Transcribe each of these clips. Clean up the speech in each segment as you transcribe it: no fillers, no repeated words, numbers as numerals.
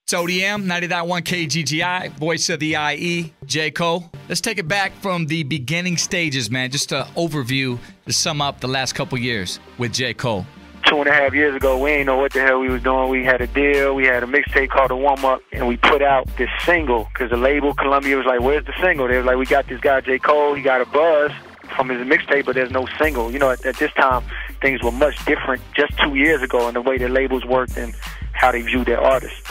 It's ODM, 90.1 KGGI, voice of the IE, J.Cole. Let's take it back from the beginning stages, man. Just an overview to sum up the last couple years with J.Cole. 2.5 years ago, we ain't know what the hell we was doing. We had a deal. We had a mixtape called The Warm Up, and we put out this single because the label, Columbia, was like, where's the single? They was like, we got this guy, J.Cole. He got a buzz from his mixtape, but there's no single. You know, at this time, things were much different just 2 years ago in the way the labels worked and how they viewed their artists.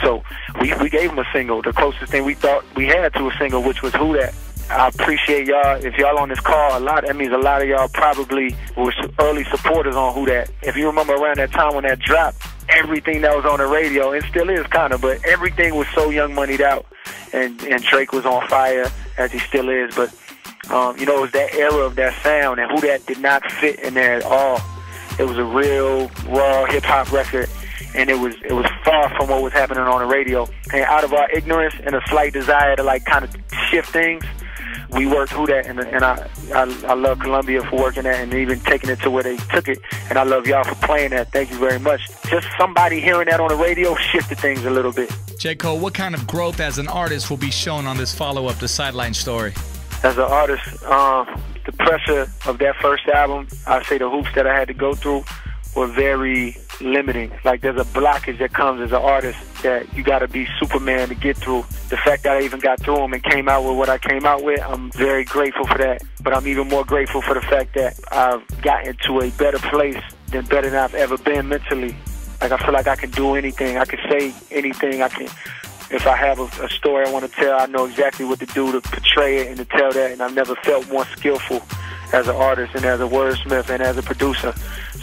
So we gave him a single, the closest thing we thought we had to a single, which was Who That. I appreciate y'all. If y'all on this call, that means a lot of y'all probably were early supporters on Who That. If you remember around that time when that dropped, everything that was on the radio, it still is kind of, but everything was so Young Moneyed out, and Drake was on fire, as he still is. But, you know, it was that era of that sound, and Who That did not fit in there at all. It was a real, raw hip-hop record. And it was far from what was happening on the radio. And out of our ignorance and a slight desire to like kind of shift things, we worked Who That, and I love Columbia for working that and even taking it to where they took it. And I love y'all for playing that. Thank you very much. Just somebody hearing that on the radio shifted things a little bit. J.Cole, what kind of growth as an artist will be shown on this follow-up to Sideline Story? As an artist, the pressure of that first album, I say the hoops that I had to go through were very limiting. Like, there's a blockage that comes as an artist that you got to be Superman to get through. The fact that I even got through them and came out with what I came out with, I'm very grateful for that. But I'm even more grateful for the fact that I've gotten to a better place better than I've ever been mentally. Like, I feel like I can do anything. I can say anything. If I have a story I want to tell, I know exactly what to do to portray it and to tell that. And I've never felt more skillful as an artist and as a wordsmith and as a producer.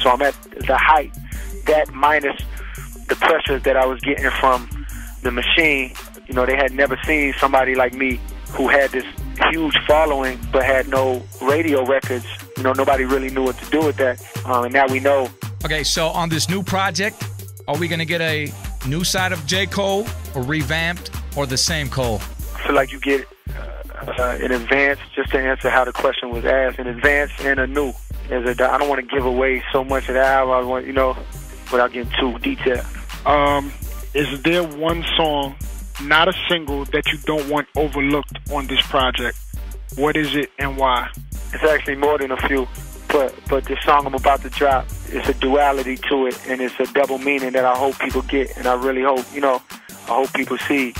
So I'm at the height. That minus the pressure that I was getting from the machine. You know, they had never seen somebody like me who had this huge following but had no radio records. You know, nobody really knew what to do with that. And now we know. Okay, so on this new project, are we going to get a new side of J. Cole, or revamped, or the same Cole? I feel like you get in advance, just to answer how the question was asked, in advance and a new. I don't want to give away so much of the album. I want, you know, without getting too detailed. Is there one song, not a single, that you don't want overlooked on this project? What is it and why? It's actually more than a few, but the song I'm about to drop, it's a duality to it, and it's a double meaning that I hope people get, and I really hope, you know, I hope people see,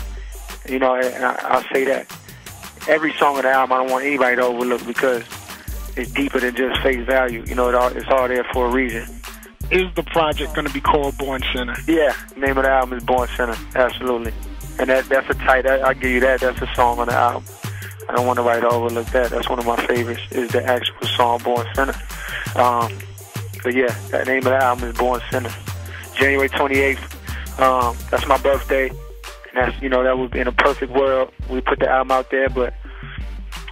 you know, and I'll say that. Every song of the album I don't want anybody to overlook because it's deeper than just face value. You know, it's all there for a reason. Is the project going to be called Born Sinner? Yeah, the name of the album is Born Sinner, absolutely. And that's a tight, I'll give you that, that's a song on the album. I don't want nobody to overlook that. That's one of my favorites, is the actual song Born Sinner. But yeah, the name of the album is Born Sinner. January 28th, that's my birthday. And that's, you know, that would be in a perfect world. We put the album out there, but,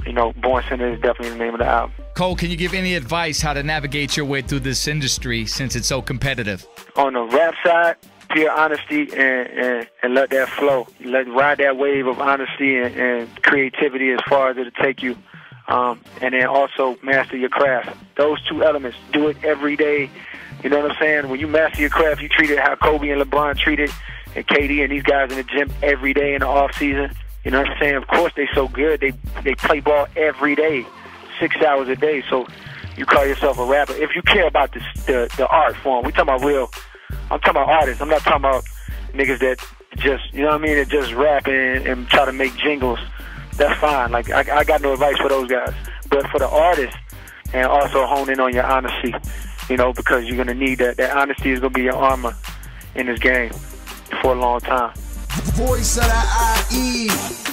you know, Born Sinner is definitely the name of the album. Cole, can you give any advice how to navigate your way through this industry since it's so competitive? On the rap side, pure honesty and let that flow. Ride that wave of honesty and creativity as far as it'll take you. And then also master your craft. Those two elements, do it every day. You know what I'm saying? When you master your craft, you treat it how Kobe and LeBron treat it, and KD and these guys in the gym every day in the off season. You know what I'm saying? Of course they so good. They play ball every day, 6 hours a day. So you call yourself a rapper. If you care about the art form, we talking about real. I'm talking about artists. I'm not talking about niggas that just, you know what I mean, that just rap and try to make jingles. That's fine. Like, I got no advice for those guys. But for the artists, and also hone in on your honesty, you know, because you're going to need that. That honesty is going to be your armor in this game for a long time. Voice of the IE.